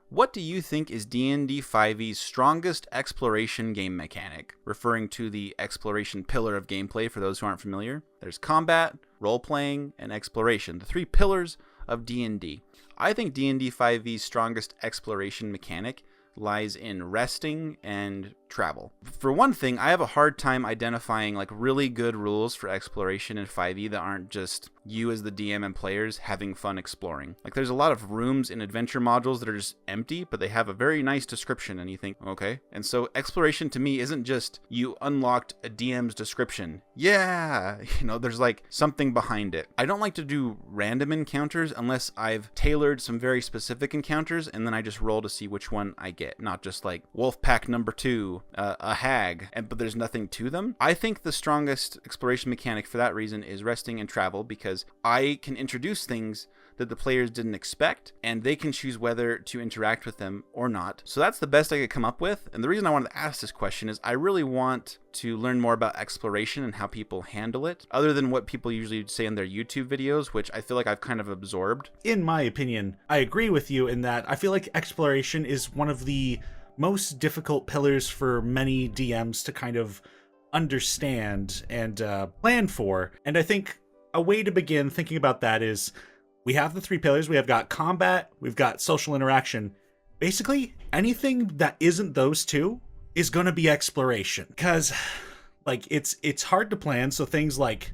What do you think is D&D 5e's strongest exploration game mechanic? Referring to the exploration pillar of gameplay for those who aren't familiar. There's combat, role-playing, and exploration, the three pillars of D&D. I think D&D 5e's strongest exploration mechanic lies in resting and travel. For one thing, I have a hard time identifying like really good rules for exploration in 5e that aren't just you as the DM and players having fun exploring. Like there's a lot of rooms in adventure modules that are just empty, but they have a very nice description and you think, okay. And so exploration to me isn't just you unlocked a DM's description. Yeah, there's like something behind it. I don't like to do random encounters unless I've tailored some very specific encounters and then I just roll to see which one I get. Not just like wolf pack number 2, a hag, but there's nothing to them. I think the strongest exploration mechanic for that reason is resting and travel, because I can introduce things that the players didn't expect, and they can choose whether to interact with them or not. So that's the best I could come up with. And the reason I wanted to ask this question is I really want to learn more about exploration and how people handle it, other than what people usually say in their YouTube videos, which I feel like I've kind of absorbed. In my opinion, I agree with you in that I feel like exploration is one of the most difficult pillars for many DMs to kind of understand and plan for. And I think a way to begin thinking about that is we have the three pillars. We have got combat, we've got social interaction. Basically, anything that isn't those two is going to be exploration, because like it's hard to plan. So things like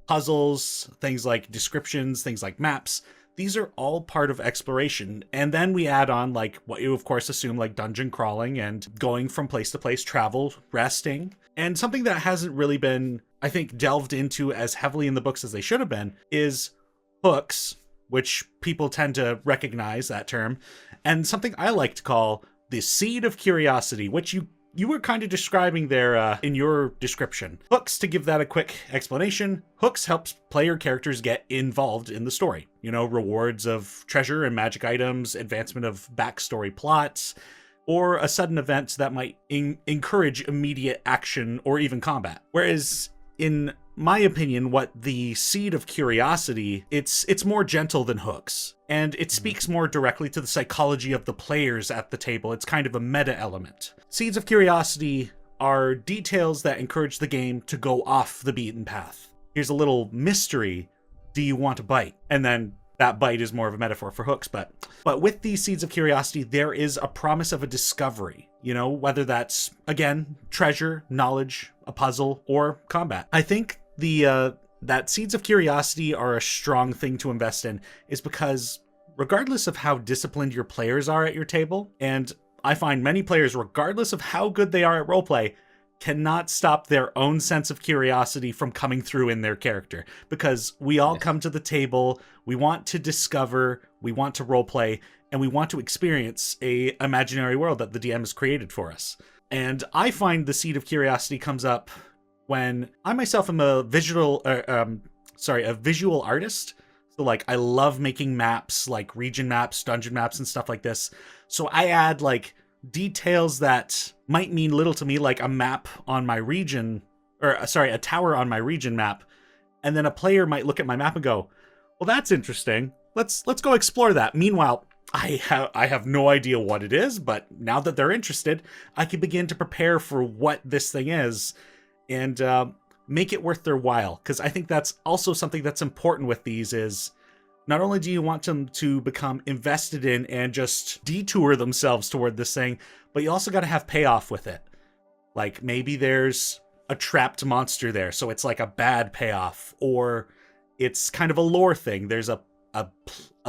puzzles, things like descriptions, things like maps, these are all part of exploration. And then we add on like what you of course assume, like dungeon crawling and going from place to place, travel, resting. And something that hasn't really been, I think, delved into as heavily in the books as they should have been is hooks, which people tend to recognize that term, and something I like to call the seed of curiosity, which you were kind of describing there in your description. Hooks, to give that a quick explanation, hooks helps player characters get involved in the story. Rewards of treasure and magic items, advancement of backstory plots, or a sudden event that might encourage immediate action or even combat. Whereas in my opinion, what the seed of curiosity, it's more gentle than hooks, and it speaks more directly to the psychology of the players at the table. It's kind of a meta element. Seeds of curiosity are details that encourage the game to go off the beaten path. Here's a little mystery. Do you want a bite? And then that bite is more of a metaphor for hooks, but with these seeds of curiosity, there is a promise of a discovery, whether that's, again, treasure, knowledge, a puzzle, or combat. I think that seeds of curiosity are a strong thing to invest in, is because regardless of how disciplined your players are at your table, and I find many players, regardless of how good they are at roleplay, cannot stop their own sense of curiosity from coming through in their character, because we all come to the table, we want to discover, we want to roleplay, and we want to experience a imaginary world that the DM has created for us. And I find the seed of curiosity comes up when I myself am a visual artist. So like I love making maps, like region maps, dungeon maps, and stuff like this. So I add like details that might mean little to me, like a map on my region, a tower on my region map. And then a player might look at my map and go, well, that's interesting. Let's go explore that. Meanwhile, I have no idea what it is, but now that they're interested, I can begin to prepare for what this thing is and make it worth their while. Because I think that's also something that's important with these is not only do you want them to become invested in and just detour themselves toward this thing, but you also got to have payoff with it. Like maybe there's a trapped monster there, so it's like a bad payoff, or it's kind of a lore thing. There's a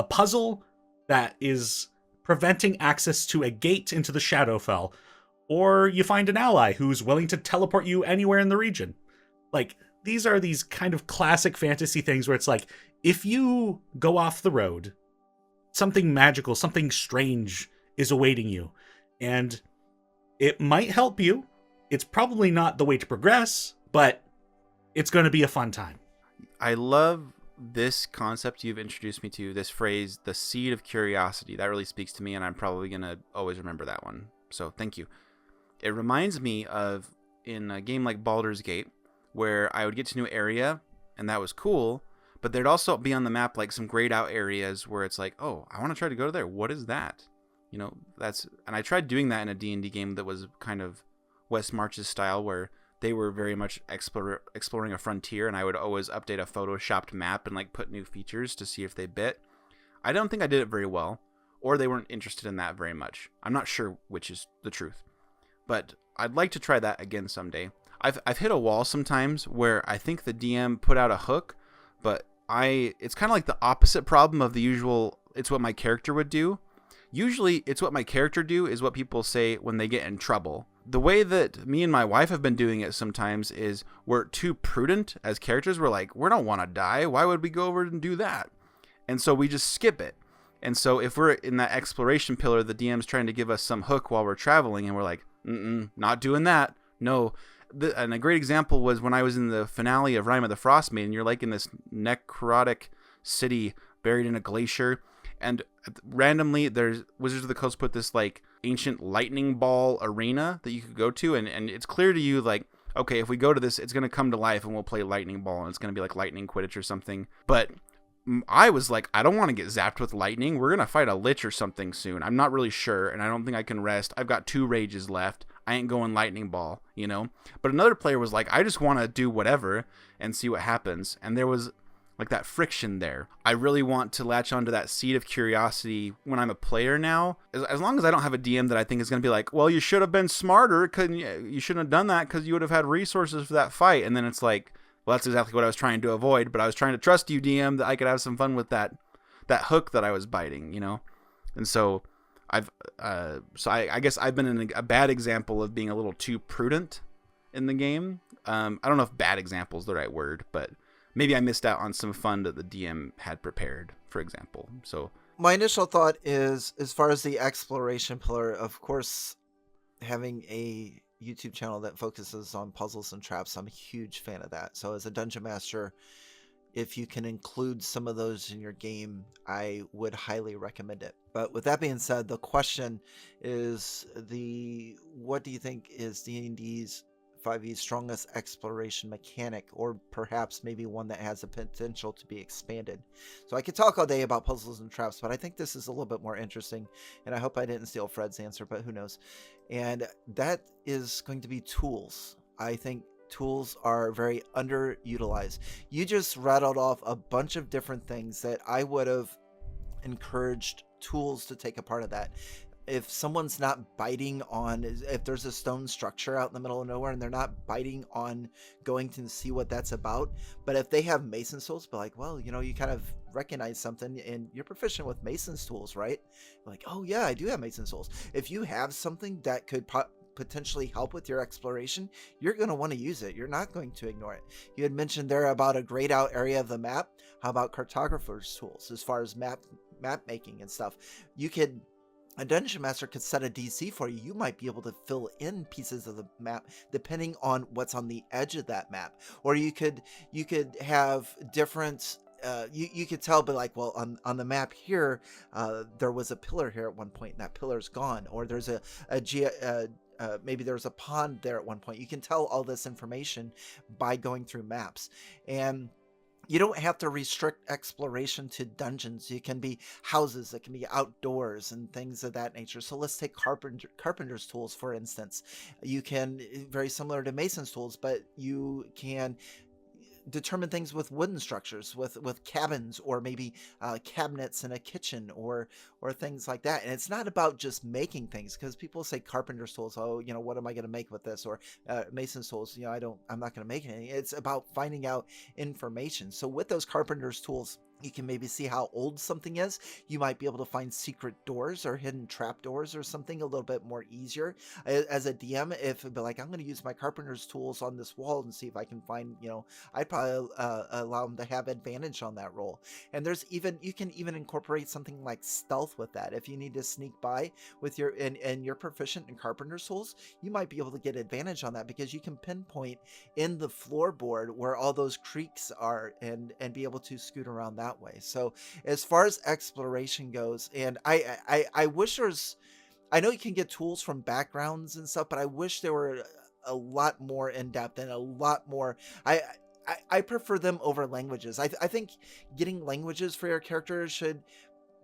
puzzle that is preventing access to a gate into the Shadowfell, or you find an ally who's willing to teleport you anywhere in the region. Like, these are these kind of classic fantasy things where it's like, if you go off the road, something magical, something strange is awaiting you, and it might help you. It's probably not the way to progress, but it's going to be a fun time. I love this concept you've introduced me to, this phrase, the seed of curiosity. That really speaks to me, and I'm probably going to always remember that one. So thank you. It reminds me of in a game like Baldur's Gate, where I would get to a new area, and that was cool, but there'd also be on the map like some grayed out areas where it's like, oh, I want to try to go to there. What is that? And I tried doing that in a D&D game that was kind of West March's style, where they were very much exploring a frontier, and I would always update a photoshopped map and like put new features to see if they bit. I don't think I did it very well, or they weren't interested in that very much. I'm not sure which is the truth, but I'd like to try that again someday. I've hit a wall sometimes where I think the DM put out a hook, but it's kind of like the opposite problem of the usual, it's what my character would do. Usually it's what my character do is what people say when they get in trouble. The way that me and my wife have been doing it sometimes is we're too prudent as characters. We're like, we don't want to die. Why would we go over and do that? And so we just skip it. And so if we're in that exploration pillar, the DM's trying to give us some hook while we're traveling, and we're like, not doing that. No. And a great example was when I was in the finale of Rime of the Frost Maiden. You're like in this necrotic city buried in a glacier, and randomly there's Wizards of the Coast put this like ancient lightning ball arena that you could go to, and it's clear to you like, okay, if we go to this, it's going to come to life and we'll play lightning ball, and it's going to be like lightning Quidditch or something. But I was like, I don't want to get zapped with lightning. We're going to fight a lich or something soon. I'm not really sure, and I don't think I can rest. I've got 2 rages left. I ain't going lightning ball, But another player was like, I just want to do whatever and see what happens. And there was like that friction there. I really want to latch onto that seed of curiosity when I'm a player now. As long as I don't have a DM that I think is going to be like, well, you should have been smarter. You shouldn't have done that because you would have had resources for that fight. And then it's like, well, that's exactly what I was trying to avoid. But I was trying to trust you, DM, that I could have some fun with that hook that I was biting, And so I guess I've been in a bad example of being a little too prudent in the game. I don't know if bad example is the right word, but maybe I missed out on some fun that the DM had prepared, for example. So my initial thought is, as far as the exploration pillar, of course, having a YouTube channel that focuses on puzzles and traps, I'm a huge fan of that. So as a dungeon master, if you can include some of those in your game, I would highly recommend it. But with that being said, the question is what do you think is D&D's 5e's strongest exploration mechanic, or perhaps maybe one that has the potential to be expanded? So I could talk all day about puzzles and traps, but I think this is a little bit more interesting, and I hope I didn't steal Fred's answer, but who knows. And that is going to be tools. I think tools are very underutilized. You just rattled off a bunch of different things that I would have encouraged tools to take a part of that. If someone's not biting on, if there's a stone structure out in the middle of nowhere and they're not biting on going to see what that's about, but if they have mason's tools, be like, well, you kind of recognize something and you're proficient with mason's tools, right? Like, oh yeah, I do have mason's tools. If you have something that could potentially help with your exploration, you're going to want to use it. You're not going to ignore it. You had mentioned there about a grayed out area of the map. How about cartographer's tools as far as map making and stuff? A dungeon master could set a DC for you. You might be able to fill in pieces of the map depending on what's on the edge of that map. Or you could have different you could tell, but like, well, on the map here, there was a pillar here at one point and that pillar's gone. Or there's maybe there was a pond there at one point. You can tell all this information by going through maps. And you don't have to restrict exploration to dungeons. You can be houses, it can be outdoors and things of that nature. So let's take carpenter's tools, for instance. You can, very similar to mason's tools, but you can determine things with wooden structures, with cabins, or maybe cabinets in a kitchen, or things like that. And it's not about just making things, because people say carpenter's tools, oh, what am I going to make with this? Or mason's tools, I'm not going to make anything. It's about finding out information. So with those carpenter's tools, you can maybe see how old something is. You might be able to find secret doors or hidden trap doors or something a little bit more easier. As a DM, if it'd be like, I'm going to use my carpenter's tools on this wall and see if I can find, I'd probably allow them to have advantage on that roll. And you can even incorporate something like stealth with that. If you need to sneak by with and you're proficient in carpenter's tools, you might be able to get advantage on that, because you can pinpoint in the floorboard where all those creaks are and be able to scoot around that way. So as far as exploration goes, and I wish I know you can get tools from backgrounds and stuff, but I wish there were a lot more in depth and a lot more. I prefer them over languages. I think getting languages for your character should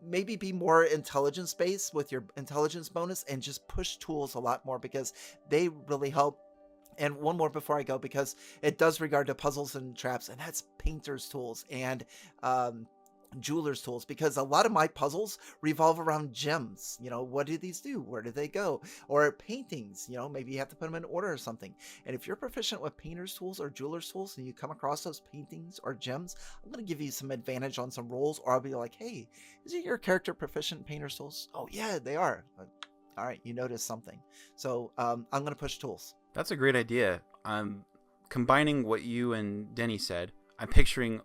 maybe be more intelligence based with your intelligence bonus and just push tools a lot more, because they really help. And one more before I go, because it does regard to puzzles and traps, and that's painter's tools and jeweler's tools, because a lot of my puzzles revolve around gems. What do these do? Where do they go? Or paintings, maybe you have to put them in order or something. And if you're proficient with painter's tools or jeweler's tools and you come across those paintings or gems, I'm going to give you some advantage on some rolls, or I'll be like, hey, is your character proficient in painter's tools? Oh yeah, they are. All right, you noticed something. So I'm going to push tools. That's a great idea. Combining what you and Denny said, I'm picturing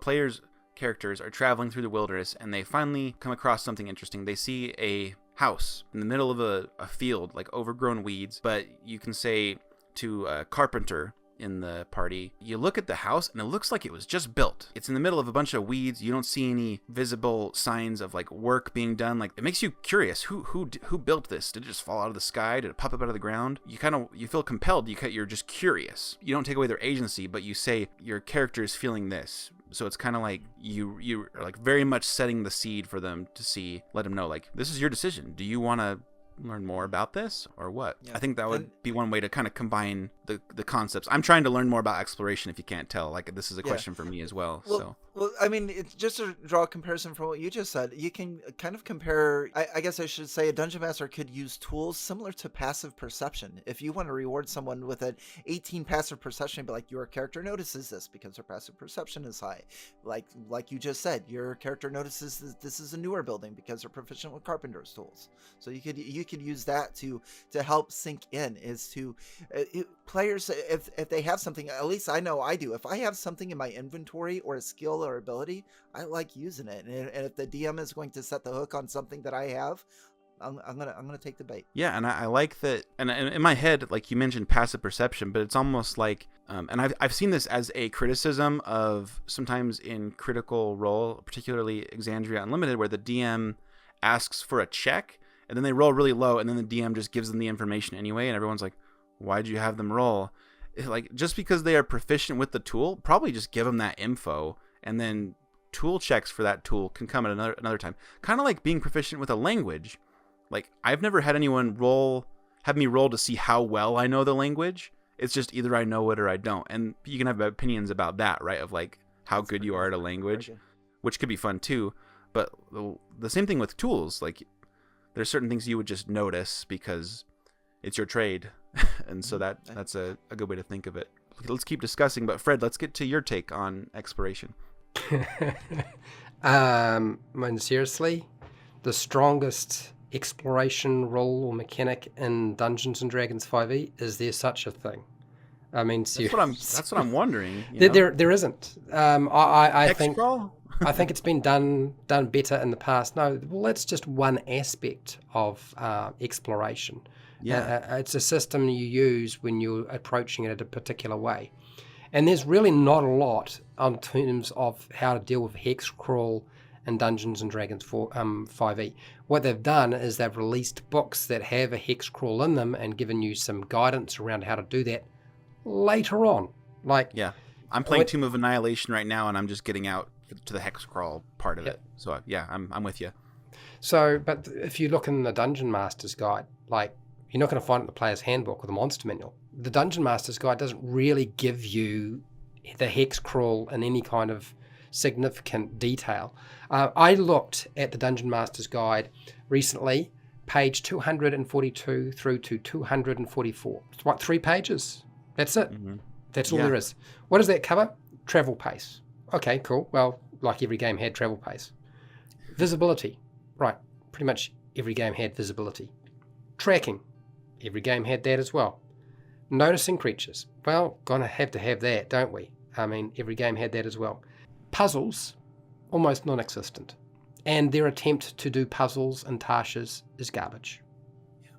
characters are traveling through the wilderness, and they finally come across something interesting. They see a house in the middle of a field, like overgrown weeds, but you can say to a carpenter in the party, you look at the house and it looks like it was just built. It's in the middle of a bunch of weeds. You don't see any visible signs of like work being done. Like, it makes you curious. Who built this? Did it just fall out of the sky? Did it pop up out of the ground? You feel compelled. You're just curious. You don't take away their agency, but you say your character is feeling this. So it's kind of like you are like very much setting the seed for them to see, let them know, like, this is your decision. Do you want to learn more about this or what? Yeah. I think that would be one way to kind of combine the concepts. I'm trying to learn more about exploration, if you can't tell. Like, this is a question for me as well. Well, I mean, it's just to draw a comparison from what you just said, you can kind of compare, I guess I should say, a dungeon master could use tools similar to passive perception. If you want to reward someone with an 18 passive perception, be like, your character notices this because their passive perception is high. Like you just said, your character notices this is a newer building because they're proficient with carpenter's tools. So you could use that to help sink in, is to players, if they have something, at least I know I do, if I have something in my inventory or a skill or ability, I like using it. And if the DM is going to set the hook on something that I have, I'm gonna take the bait. Yeah, and I like that. And in my head, like you mentioned, passive perception, but it's almost like, and I've seen this as a criticism of sometimes in Critical Role, particularly Exandria Unlimited, where the DM asks for a check, and then they roll really low, and then the DM just gives them the information anyway, and everyone's like, why'd you have them roll? Like, just because they are proficient with the tool, probably just give them that info, and then tool checks for that tool can come at another time. Kind of like being proficient with a language. Like, I've never had anyone have me roll to see how well I know the language. It's just either I know it or I don't. And you can have opinions about that, right? Of like how good you are at a language, which could be fun too. But the same thing with tools. Like, there's certain things you would just notice because it's your trade. And so that's a good way to think of it. Let's keep discussing, but Fred, let's get to your take on exploration. Seriously, the strongest exploration role or mechanic in Dungeons and Dragons 5e, is there such a thing? I mean, seriously. That's what I'm wondering. There isn't. I think crawl? I think it's been done better in the past. No, well, that's just one aspect of exploration. Yeah, it's a system you use when you're approaching it a particular way. And there's really not a lot in terms of how to deal with hex crawl in Dungeons and Dragons 5e. What they've done is they've released books that have a hex crawl in them and given you some guidance around how to do that later on. Yeah, I'm playing Tomb of Annihilation right now, and I'm just getting out to the hex crawl part of it. So yeah, I'm with you. So, but if you look in the Dungeon Master's Guide, like, you're not going to find it in the player's handbook or the monster manual. The Dungeon Master's Guide doesn't really give you the hex crawl in any kind of significant detail. I looked at the Dungeon Master's Guide recently, page 242 through to 244. It's what, 3 pages? That's it. Mm-hmm. That's all there is. What does that cover? Travel pace. Okay, cool. Well, like every game had travel pace. Visibility. Right. Pretty much every game had visibility. Tracking. Every game had that as well. Noticing creatures. Well, gonna have to have that, don't we? I mean, every game had that as well. Puzzles, almost non-existent. And their attempt to do puzzles and tashes is garbage.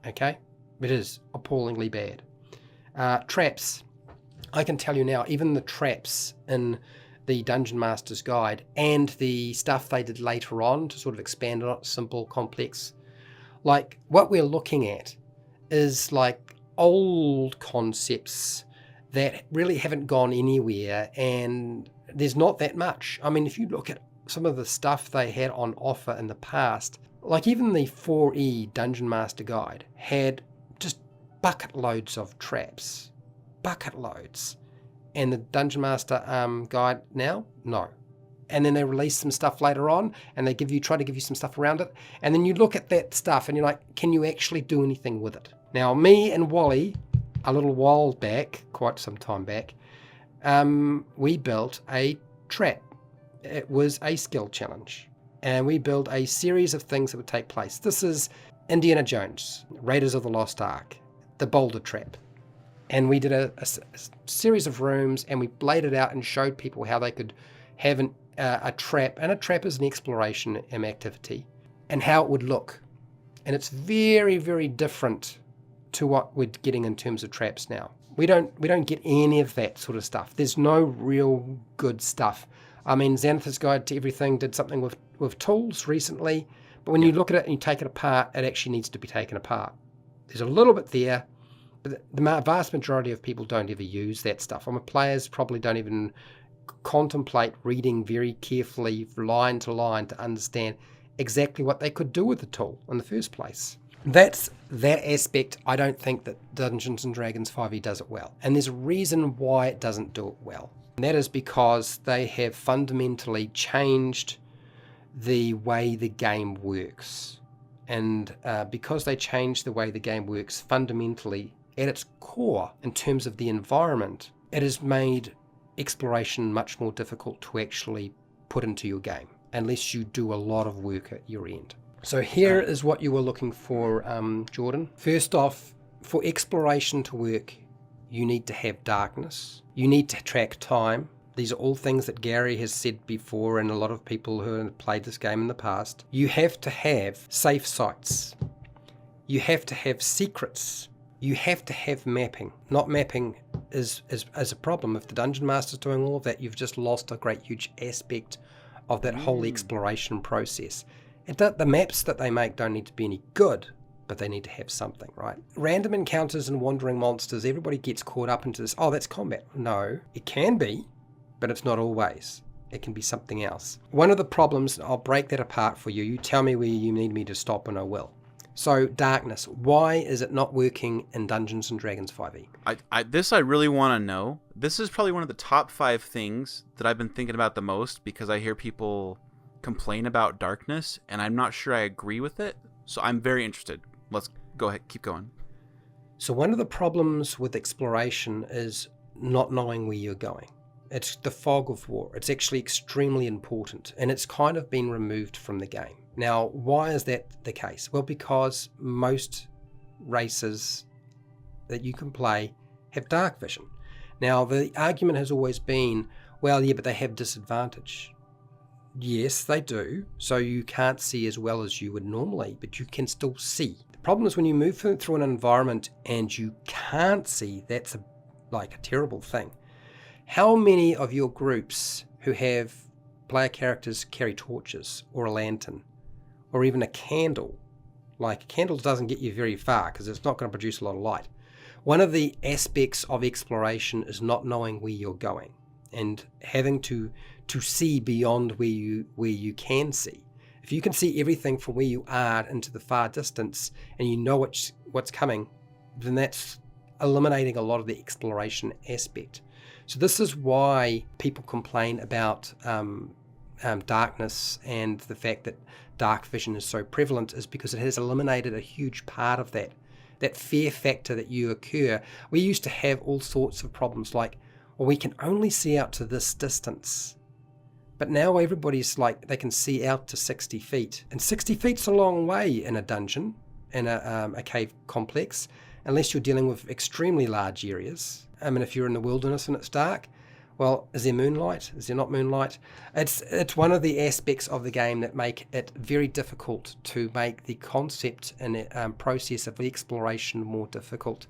Okay? It is appallingly bad. Traps. I can tell you now, even the traps in the Dungeon Master's Guide and the stuff they did later on to sort of expand on it, simple, complex, like, what we're looking at is like old concepts that really haven't gone anywhere, and there's not that much. I mean, if you look at some of the stuff they had on offer in the past, Like even the 4E Dungeon Master Guide had just bucket loads of traps. Bucket loads. And the Dungeon Master Guide now? No. And then they release some stuff later on, and they try to give you some stuff around it. And then you look at that stuff and you're like, can you actually do anything with it? Now, me and Wally, a little while back, quite some time back, we built a trap. It was a skill challenge. And we built a series of things that would take place. This is Indiana Jones, Raiders of the Lost Ark, the Boulder Trap. And we did a series of rooms, and we laid it out and showed people how they could have a trap, and a trap is an exploration activity, and how it would look. And it's very, very different to what we're getting in terms of traps now. We don't get any of that sort of stuff. There's no real good stuff. I mean, Xanathar's Guide to Everything did something with tools recently, but when you look at it and you take it apart, it actually needs to be taken apart. There's a little bit there, but the vast majority of people don't ever use that stuff. I mean, players probably don't even contemplate reading very carefully line to line to understand exactly what they could do with the tool in the first place. That aspect, I don't think that Dungeons & Dragons 5e does it well. And there's a reason why it doesn't do it well. And that is because they have fundamentally changed the way the game works. And because they changed the way the game works fundamentally at its core in terms of the environment, it has made exploration much more difficult to actually put into your game unless you do a lot of work at your end. So here is what you were looking for, Jordan. First off, for exploration to work, you need to have darkness. You need to track time. These are all things that Gary has said before, and a lot of people who have played this game in the past. You have to have safe sites. You have to have secrets. You have to have mapping. Not mapping is a problem. If the Dungeon Master's doing all of that, you've just lost a great huge aspect of that whole exploration process. The maps that they make don't need to be any good, but they need to have something, right? Random encounters and wandering monsters, everybody gets caught up into this, oh, that's combat. No, it can be, but it's not always. It can be something else. One of the problems, I'll break that apart for you. You tell me where you need me to stop and I will. So, darkness. Why is it not working in Dungeons & Dragons 5e? I really want to know. This is probably one of the top 5 things that I've been thinking about the most, because I hear people complain about darkness, and I'm not sure I agree with it. So I'm very interested. Let's go ahead. Keep going. So one of the problems with exploration is not knowing where you're going. It's the fog of war. It's actually extremely important, and it's kind of been removed from the game. Now, why is that the case? Well, because most races that you can play have dark vision. Now, the argument has always been, well, yeah, but they have disadvantage. Yes, they do. So you can't see as well as you would normally, but you can still see. The problem is when you move through an environment and you can't see, that's a terrible thing. How many of your groups who have player characters carry torches or a lantern or even a candle? Like, a candle doesn't get you very far because it's not going to produce a lot of light. One of the aspects of exploration is not knowing where you're going and having to see beyond where you can see. If you can see everything from where you are into the far distance and you know what's coming, then that's eliminating a lot of the exploration aspect. So this is why people complain about darkness and the fact that dark vision is so prevalent, is because it has eliminated a huge part of that fear factor that you occur. We used to have all sorts of problems like, well, we can only see out to this distance. But now everybody's like, they can see out to 60 feet. And 60 feet's a long way in a dungeon, in a cave complex, unless you're dealing with extremely large areas. I mean, if you're in the wilderness and it's dark, well, is there moonlight? Is there not moonlight? It's one of the aspects of the game that make it very difficult to make the concept and process of exploration more difficult,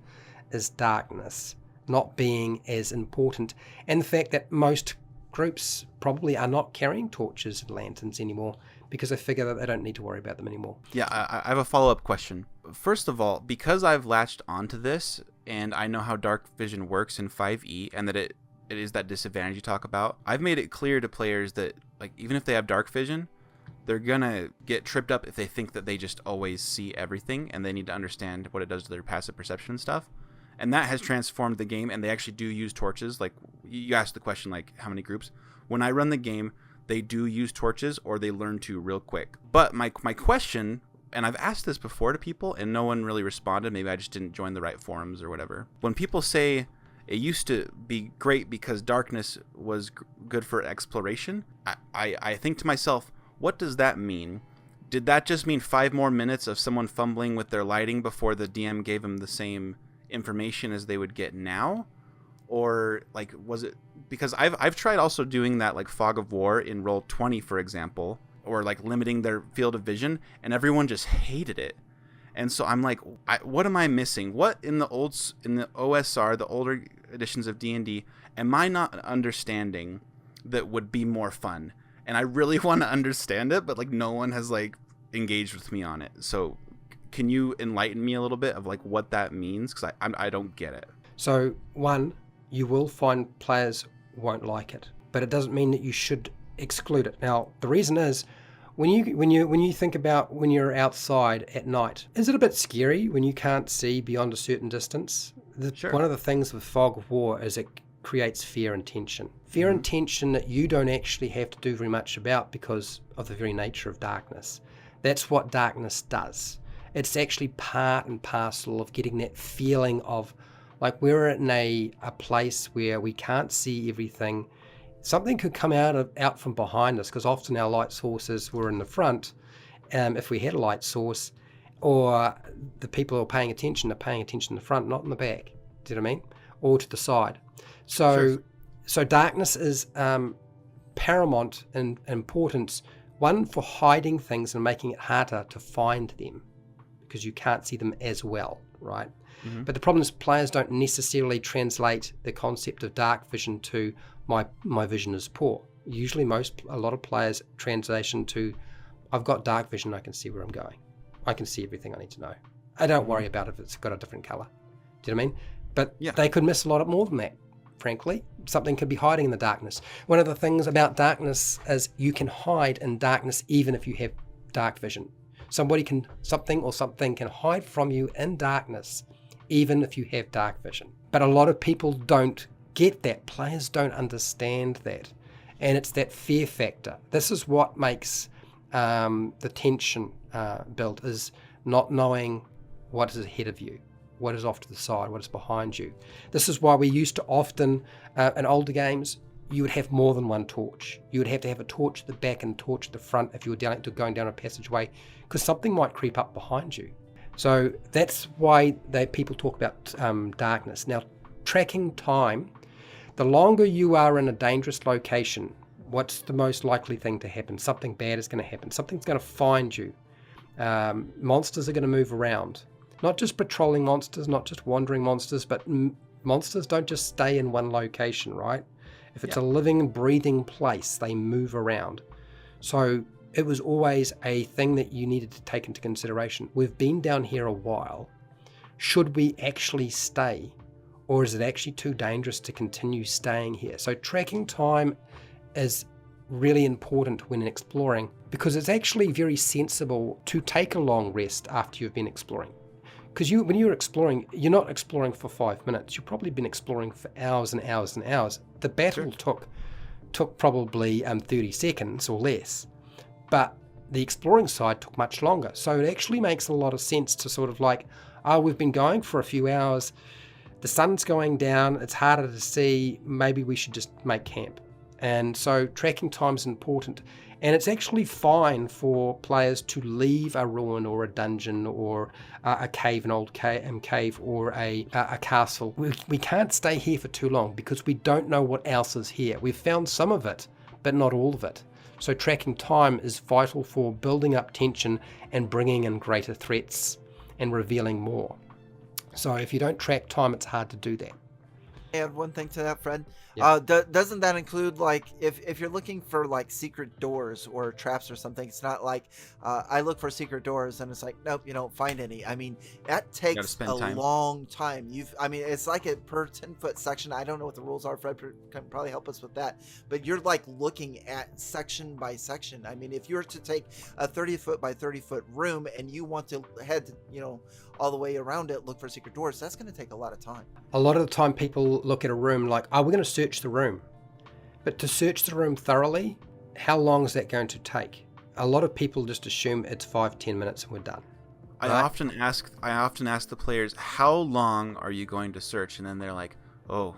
is darkness not being as important. And the fact that most groups probably are not carrying torches and lanterns anymore because they figure that they don't need to worry about them anymore. Yeah, I have a follow-up question. First of all, because I've latched onto this and I know how dark vision works in 5e and that it is that disadvantage you talk about, I've made it clear to players that, like, even if they have dark vision, they're gonna get tripped up if they think that they just always see everything, and they need to understand what it does to their passive perception and stuff. And that has transformed the game, and they actually do use torches. Like, you asked the question, like, how many groups? When I run the game, they do use torches, or they learn to real quick. But my question, and I've asked this before to people, and no one really responded. Maybe I just didn't join the right forums or whatever. When people say it used to be great because darkness was good for exploration, I think to myself, what does that mean? Did that just mean 5 more minutes of someone fumbling with their lighting before the DM gave them the same information as they would get now? Or like, was it because I've tried also doing that, like fog of war in Roll20, for example, or like limiting their field of vision, and everyone just hated it. And so I'm like, what am I missing? What in the OSR, the older editions of D&D, am I not understanding that would be more fun? And I really want to understand it, but like no one has like engaged with me on it. So can you enlighten me a little bit of like what that means? Because I don't get it. So one, you will find players won't like it, but it doesn't mean that you should exclude it. Now the reason is, when you think about when you're outside at night, is it a bit scary when you can't see beyond a certain distance? Sure. One of the things with fog of war is it creates fear and tension. Fear and tension that you don't actually have to do very much about because of the very nature of darkness. That's what darkness does. It's actually part and parcel of getting that feeling of like we're in a place where we can't see everything. Something could come out from behind us, because often our light sources were in the front, if we had a light source, or the people who are paying attention in the front, not in the back. Do you know what I mean? Or to the side. So darkness is paramount in importance. One, for hiding things and making it harder to find them, because you can't see them as well, right? Mm-hmm. But the problem is players don't necessarily translate the concept of dark vision to my vision is poor. Usually a lot of players translation to, I've got dark vision, I can see where I'm going. I can see everything I need to know. I don't worry about if it's got a different color. Do you know what I mean? But they could miss a lot more than that, frankly. Something could be hiding in the darkness. One of the things about darkness is you can hide in darkness even if you have dark vision. Something can hide from you in darkness even if you have dark vision. But a lot of people don't get that. Players don't understand that. And it's that fear factor. This is what makes the tension build, is not knowing what is ahead of you, what is off to the side, what is behind you. This is why we used to often, in older games, you would have more than one torch. You would have to have a torch at the back and a torch at the front if you were going down a passageway, because something might creep up behind you. So that's why people talk about darkness. Now, tracking time, the longer you are in a dangerous location, what's the most likely thing to happen? Something bad is going to happen. Something's going to find you. Monsters are going to move around. Not just patrolling monsters, not just wandering monsters, but monsters don't just stay in one location, right? If it's a living, breathing place, they move around. So it was always a thing that you needed to take into consideration. We've been down here a while. Should we actually stay? Or is it actually too dangerous to continue staying here? So tracking time is really important when exploring, because it's actually very sensible to take a long rest after you've been exploring. Because when you're exploring, you're not exploring for 5 minutes. You've probably been exploring for hours and hours and hours. The battle took probably 30 seconds or less, but the exploring side took much longer. So it actually makes a lot of sense to sort of like, we've been going for a few hours, the sun's going down, it's harder to see, maybe we should just make camp. And so tracking time is important. And it's actually fine for players to leave a ruin or a dungeon or a cave, an old cave or a castle. We can't stay here for too long because we don't know what else is here. We've found some of it, but not all of it. So tracking time is vital for building up tension and bringing in greater threats and revealing more. So if you don't track time, it's hard to do that. Add one thing to that, Fred. Yeah. Doesn't that include, like, if you're looking for like secret doors or traps or something? It's not like I look for secret doors and it's like, nope, you don't find any. I mean, that takes spend a time. long time. I mean, it's like a per 10-foot section. I don't know what the rules are. Fred can probably help us with that. But you're like looking at section by section. I mean, if you were to take a 30-foot by 30-foot room and you want to head, all the way around it, look for secret doors, that's going to take a lot of time. A lot of the time people look at a room like, oh, we're going to search the room. But to search the room thoroughly, how long is that going to take? A lot of people just assume it's 5-10 minutes and we're done. I Right? often ask the players, how long are you going to search? And then they're like, oh.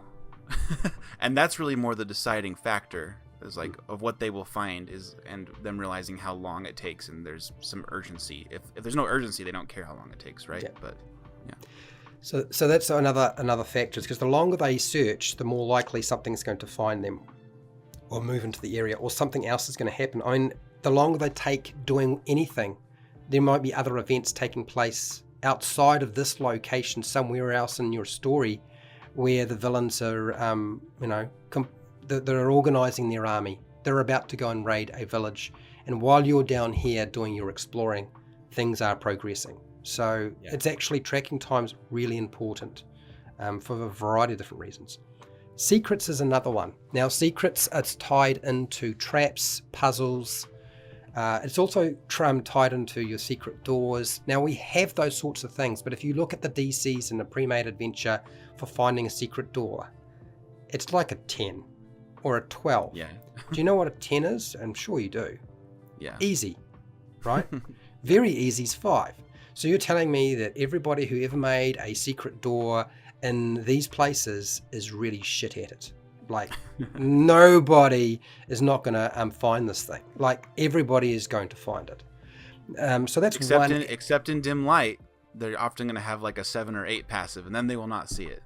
And that's really more the deciding factor, is like of what they will find, and them realizing how long it takes, and there's some urgency. If there's no urgency, they don't care how long it takes, right? Yeah. But yeah. So that's another factor, because the longer they search, the more likely something's going to find them or move into the area, or something else is going to happen. I mean, the longer they take doing anything, there might be other events taking place outside of this location, somewhere else in your story, where the villains are, they're organizing their army. They're about to go and raid a village, and while you're down here doing your exploring, things are progressing. So it's actually, tracking time's really important for a variety of different reasons. Secrets is another one. Now, secrets, it's tied into traps, puzzles. It's also tied into your secret doors. Now, we have those sorts of things, but if you look at the DCs in a pre-made adventure for finding a secret door, it's like a 10 or a 12. Yeah. Do you know what a 10 is? I'm sure you do. Yeah. Easy, right? Very easy is 5. So you're telling me that everybody who ever made a secret door in these places is really shit at it. Like, nobody is not going to find this thing. Like, everybody is going to find it. So that's except in dim light, they're often going to have like a 7 or 8 passive, and then they will not see it.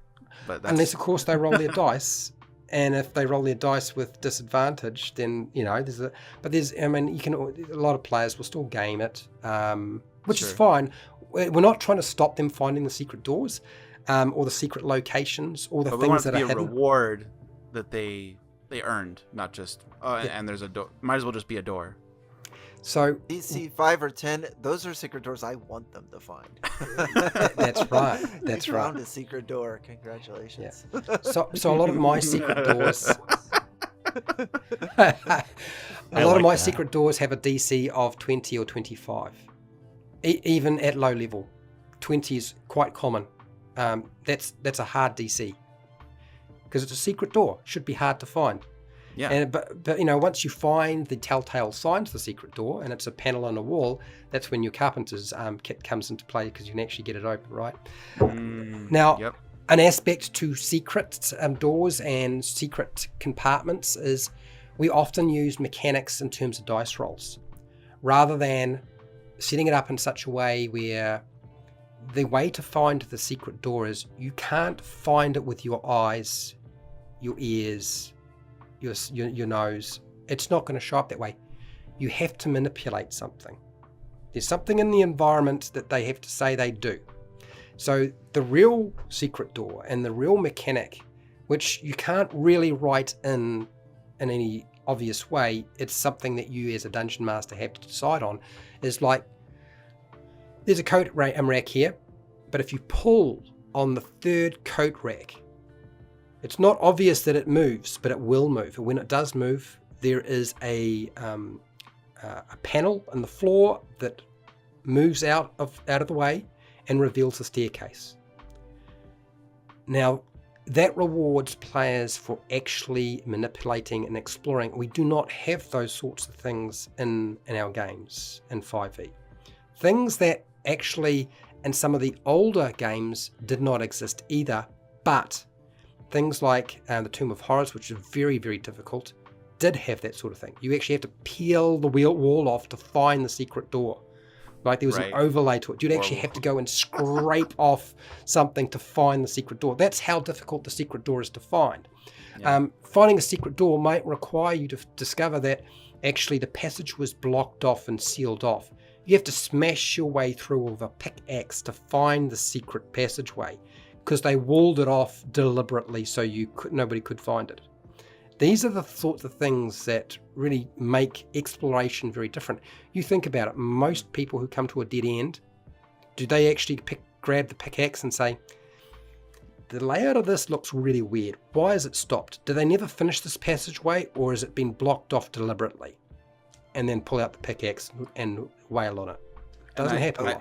But unless, of course, they roll their dice. And if they roll their dice with disadvantage, then, you can, a lot of players will still game it, which is fine. We're not trying to stop them finding the secret doors, or the secret locations, or the things that are hidden. But we want it to be a reward that they earned, not just, and there's a door. Might as well just be a door. So DC 5 or 10, those are secret doors I want them to find. That's right. That's You right. found a secret door. Congratulations. Yeah. So a lot of my secret doors. a lot of my secret doors have a DC of 20 or 25, even at low level. 20 is quite common. That's a hard DC because it's a secret door. Should be hard to find. Yeah. And but once you find the telltale signs of the secret door, and it's a panel on a wall, that's when your carpenter's kit comes into play, because you can actually get it open, right? Now, Yep. An aspect to secret doors and secret compartments is we often use mechanics in terms of dice rolls, rather than setting it up in such a way where the way to find the secret door is you can't find it with your eyes, your ears, your nose. It's not going to show up that way. You have to manipulate something. There's something in the environment that they have to say they do. So the real secret door and the real mechanic, which you can't really write in any obvious way, it's something that you as a dungeon master have to decide on, is like, there's a coat rack here, but if you pull on the third coat rack, it's not obvious that it moves, but it will move. And when it does move, there is a panel on the floor that moves out of the way and reveals the staircase. Now, that rewards players for actually manipulating and exploring. We do not have those sorts of things in our games in 5e. Things that actually in some of the older games did not exist either, but things like the Tomb of Horrors, which is very, very difficult, did have that sort of thing. You actually have to peel the wall off to find the secret door. Like, there was an overlay to it. You'd actually have to go and scrape off something to find the secret door. That's how difficult the secret door is to find. Yeah. Finding a secret door might require you to discover that actually the passage was blocked off and sealed off. You have to smash your way through with a pickaxe to find the secret passageway. because they walled it off deliberately so nobody could find it. These are the sorts of things that really make exploration very different. You think about it, most people who come to a dead end, do they actually grab the pickaxe and say, the layout of this looks really weird. Why is it stopped? Do they never finish this passageway, or has it been blocked off deliberately? And then pull out the pickaxe and wail on it. Doesn't happen.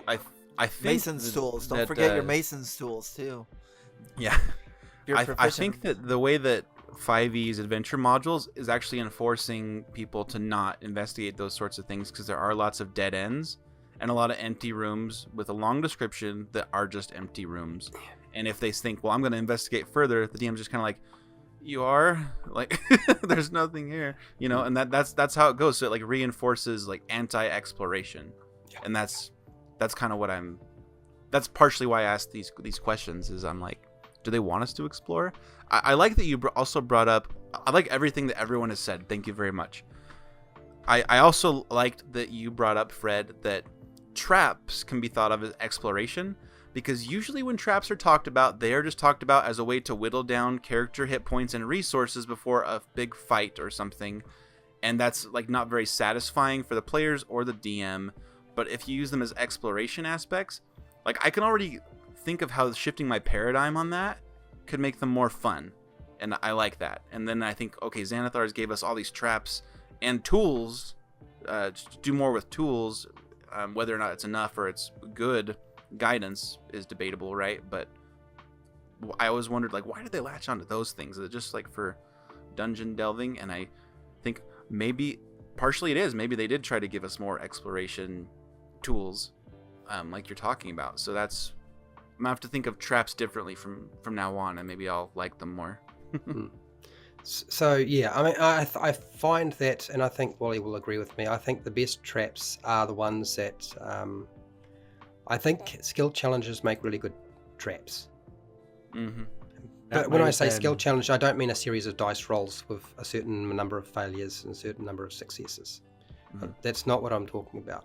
I think Mason's tools. Don't forget your Mason's tools too. Yeah. You're I proficient. think that the way that 5e's adventure modules is actually enforcing people to not investigate those sorts of things, because there are lots of dead ends and a lot of empty rooms with a long description that are just empty rooms. And if they think, well, I'm going to investigate further, the DM's just kind of like, you are? Like, there's nothing here, you know? And that's how it goes. So it like reinforces like anti-exploration. Yeah. And that's kind of what that's partially why I asked these questions, is I'm like, do they want us to explore? I like that you also brought up, I like everything that everyone has said. Thank you very much. I also liked that you brought up, Fred, that traps can be thought of as exploration, because usually when traps are talked about, they are just talked about as a way to whittle down character hit points and resources before a big fight or something. And that's like not very satisfying for the players or the DM. But if you use them as exploration aspects, like I can already think of how shifting my paradigm on that could make them more fun. And I like that. And then I think, okay, Xanathar's gave us all these traps and tools, to do more with tools. Whether or not it's enough or it's good guidance is debatable, right? But I always wondered, like, why did they latch onto those things? Is it just like for dungeon delving? And I think maybe partially it is. Maybe they did try to give us more exploration tools, like you're talking about. So I'm gonna have to think of traps differently from now on, and maybe I'll like them more. So yeah, I mean, I find that, and I think Wally will agree with me, I think the best traps are the ones that I think skill challenges make really good traps. Mm-hmm. But when I say skill challenge, I don't mean a series of dice rolls with a certain number of failures and a certain number of successes. Mm-hmm. That's not what I'm talking about.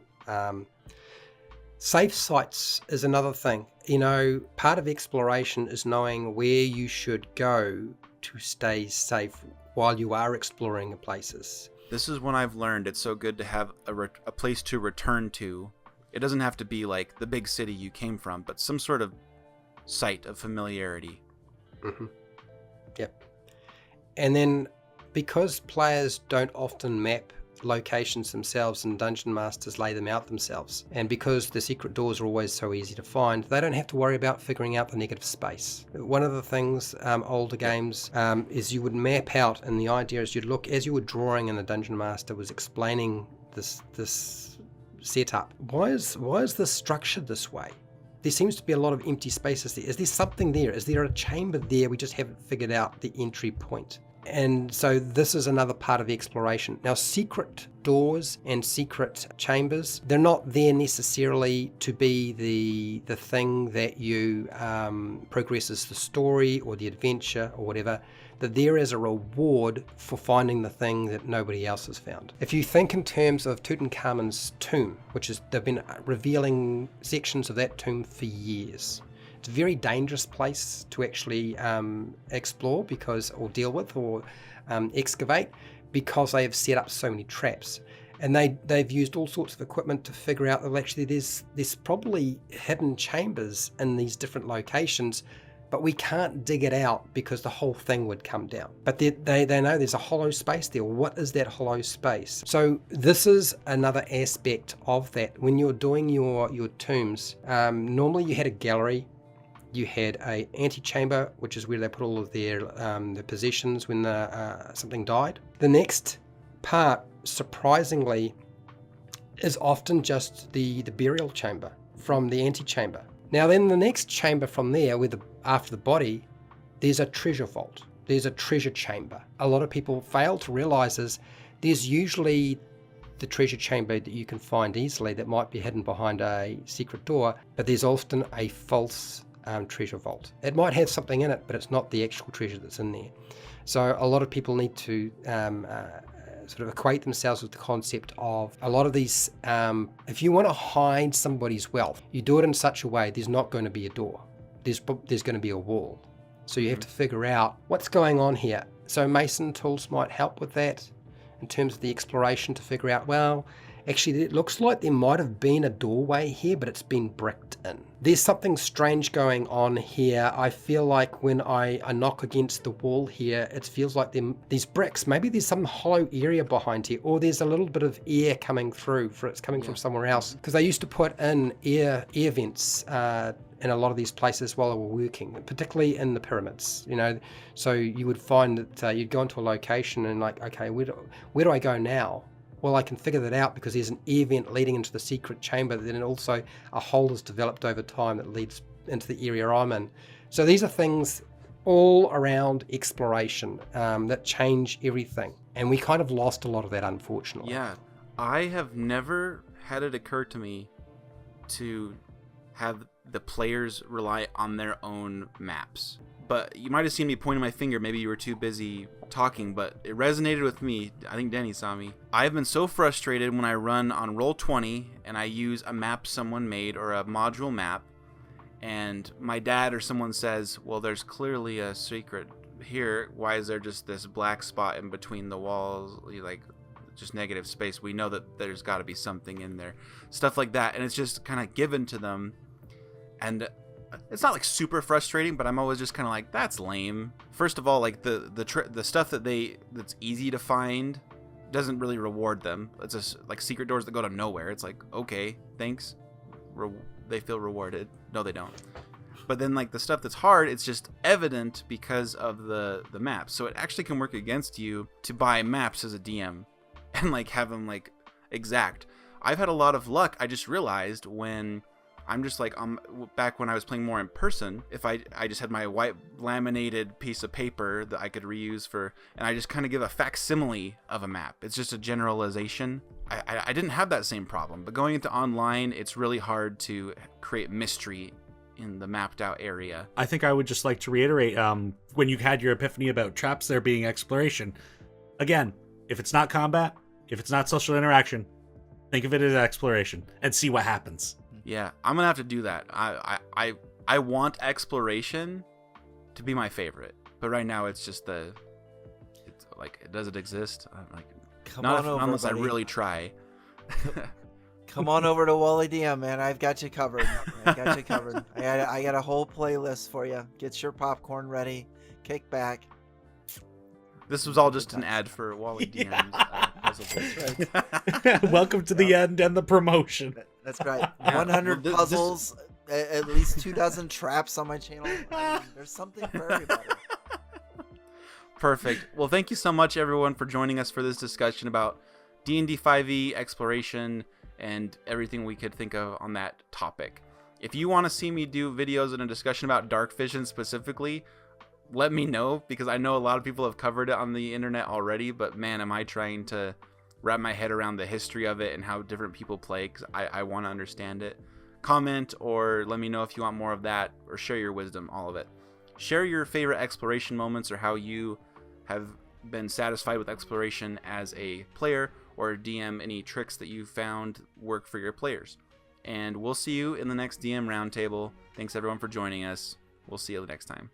Safe sites is another thing. You know, part of exploration is knowing where you should go to stay safe while you are exploring places. This is when I've learned it's so good to have a place to return to. It doesn't have to be like the big city you came from, but some sort of site of familiarity. Mm-hmm. Yep. And then because players don't often map locations themselves and dungeon masters lay them out themselves, and because the secret doors are always so easy to find, they don't have to worry about figuring out the negative space. One of the things older games is you would map out, and the idea is you'd look as you were drawing and the dungeon master was explaining this setup. Why is this structured this way? There seems to be a lot of empty spaces there. Is there something there? Is there a chamber there? We just haven't figured out the entry point. And so this is another part of the exploration. Now, secret doors and secret chambers, they're not there necessarily to be the thing that you progresses the story or the adventure or whatever. They're there as a reward for finding the thing that nobody else has found. If you think in terms of Tutankhamun's tomb, which is, they've been revealing sections of that tomb for years. It's a very dangerous place to actually explore or deal with or excavate, because they have set up so many traps. And they've used all sorts of equipment to figure out that actually there's probably hidden chambers in these different locations, but we can't dig it out because the whole thing would come down. But they know there's a hollow space there. What is that hollow space? So this is another aspect of that. When you're doing your tombs, normally you had a gallery. You had a antechamber, which is where they put all of their possessions when something died. The next part, surprisingly, is often just the burial chamber from the antechamber. Now then, the next chamber from there, after the body, there's a treasure vault. There's a treasure chamber. A lot of people fail to realize is there's usually the treasure chamber that you can find easily that might be hidden behind a secret door, but there's often a false treasure vault. It might have something in it, but it's not the actual treasure that's in there. So a lot of people need to sort of equate themselves with the concept of a lot of these, if you want to hide somebody's wealth, you do it in such a way there's not going to be a door. there's going to be a wall. So you have to figure out what's going on here. So Mason tools might help with that in terms of the exploration, to figure out, well, actually it looks like there might have been a doorway here, but it's been bricked in. There's something strange going on here. I feel like when I knock against the wall here, it feels like these bricks, maybe there's some hollow area behind here, or there's a little bit of air coming through, it's coming from somewhere else. Because they used to put in air vents in a lot of these places while they were working, particularly in the pyramids, you know. So you would find that you'd go into a location and like, okay, where do I go now? Well, I can figure that out because there's an air vent leading into the secret chamber. Then also a hole is developed over time that leads into the area I'm in. So these are things all around exploration that change everything. And we kind of lost a lot of that, unfortunately. Yeah, I have never had it occur to me to have the players rely on their own maps. But you might have seen me pointing my finger. Maybe you were too busy talking, but it resonated with me. I think Denny saw me. I've been so frustrated when I run on Roll20 and I use a map someone made or a module map, and my dad or someone says, well, there's clearly a secret here. Why is there just this black spot in between the walls, like just negative space? We know that there's got to be something in there. Stuff like that. And it's just kind of given to them. And it's not like super frustrating, but I'm always just kind of like, that's lame. First of all, like the stuff that's easy to find doesn't really reward them. It's just like secret doors that go to nowhere. It's like, okay, thanks. They feel rewarded. No, they don't. But then like the stuff that's hard, it's just evident because of the maps. So it actually can work against you to buy maps as a DM and like have them like exact. I've had a lot of luck. I just realized when I'm just like, back when I was playing more in person, if I just had my white laminated piece of paper that I could reuse and I just kind of give a facsimile of a map. It's just a generalization. I didn't have that same problem, but going into online, it's really hard to create mystery in the mapped out area. I think I would just like to reiterate, when you had your epiphany about traps there being exploration, again, if it's not combat, if it's not social interaction, think of it as exploration and see what happens. Yeah, I'm gonna have to do that. I want exploration to be my favorite, but right now it's just it's like, does it exist? I'm like, unless I really try. Come on over to Wally DM, man. I've got you covered. I got a whole playlist for you. Get your popcorn ready. Kick back. This was all just an ad for Wally DM's puzzle. That's right. Welcome to the end and the promotion. That's right. 100 puzzles, at least 24 traps on my channel. I mean, there's something for everybody. Perfect. Well, thank you so much, everyone, for joining us for this discussion about D&D 5e exploration and everything we could think of on that topic. If you want to see me do videos and a discussion about dark vision specifically, let me know, because I know a lot of people have covered it on the internet already, but man, am I trying to wrap my head around the history of it and how different people play, because I want to understand it. Comment or let me know if you want more of that, or share your wisdom, all of it. Share your favorite exploration moments or how you have been satisfied with exploration as a player, or DM any tricks that you found work for your players. And we'll see you in the next DM Roundtable. Thanks everyone for joining us. We'll see you next time.